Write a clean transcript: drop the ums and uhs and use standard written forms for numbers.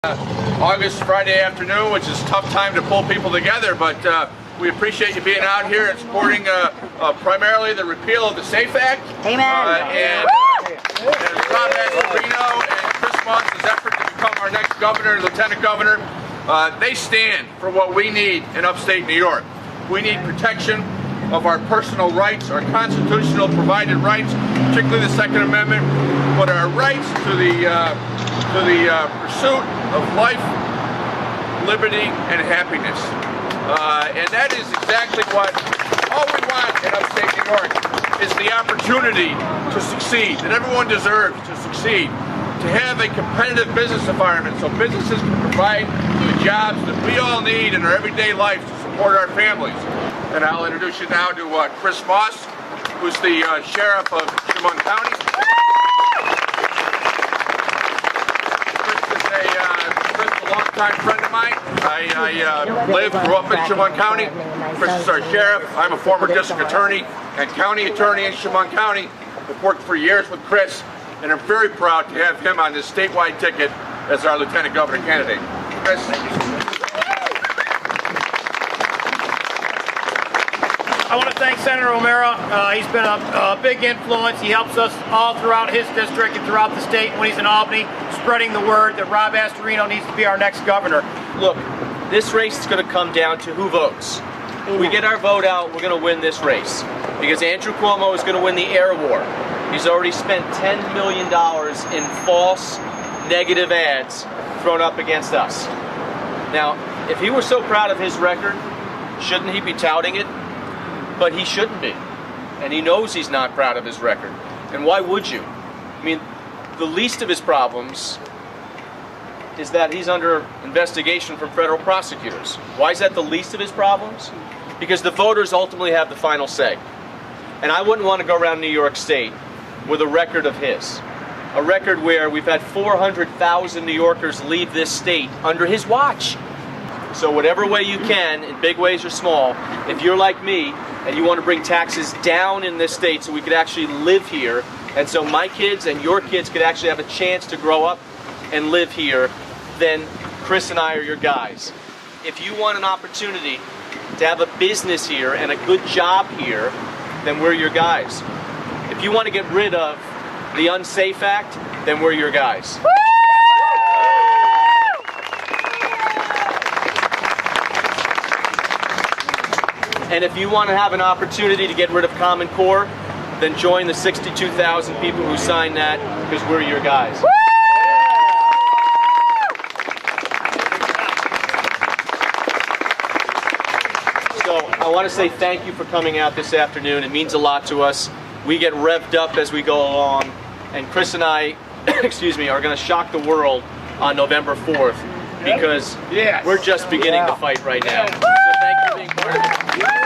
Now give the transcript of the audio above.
August Friday afternoon, which is a tough time to pull people together, but we appreciate you being out here and supporting primarily the repeal of the SAFE Act. Amen. And Rob Astorino and Chris Moss's effort to become our next governor, lieutenant governor. They stand for what we need in upstate New York. We need protection of our personal rights, our constitutional provided rights, particularly the Second Amendment, but our rights to the pursuit of life, liberty, and happiness. And that is exactly what all we want in upstate New York is the opportunity to succeed, that everyone deserves to succeed, to have a competitive business environment so businesses can provide the jobs that we all need in our everyday life to support our families. And I'll introduce you now to Chris Moss, who's the sheriff of Chemung County. Chris is a longtime friend of mine. I grew up in Chemung County. Chris is our sheriff. I'm a former district attorney and county attorney in Chemung County. I've worked for years with Chris, and I'm very proud to have him on this statewide ticket as our lieutenant governor candidate. Chris. I want to thank Senator O'Mara. He's been a big influence. He helps us all throughout his district and throughout the state when he's in Albany, spreading the word that Rob Astorino needs to be our next governor. Look, this race is going to come down to who votes. If we get our vote out, we're going to win this race. Because Andrew Cuomo is going to win the air war. He's already spent $10 million in false, negative ads thrown up against us. Now, if he were so proud of his record, shouldn't he be touting it? But he shouldn't be. And he knows he's not proud of his record. And why would you? I mean, the least of his problems is that he's under investigation from federal prosecutors. Why is that the least of his problems? Because the voters ultimately have the final say. And I wouldn't want to go around New York State with a record of his. A record where we've had 400,000 New Yorkers leave this state under his watch. So whatever way you can, in big ways or small, if you're like me and you want to bring taxes down in this state so we could actually live here, and so my kids and your kids could actually have a chance to grow up and live here, then Chris and I are your guys. If you want an opportunity to have a business here and a good job here, then we're your guys. If you want to get rid of the Unsafe Act, then we're your guys. And if you want to have an opportunity to get rid of Common Core, then join the 62,000 people who signed that, because we're your guys. So I want to say thank you for coming out this afternoon. It means a lot to us. We get revved up as we go along. And Chris and I, are going to shock the world on November 4th, because we're just beginning to fight right now. So thank you for being part of it.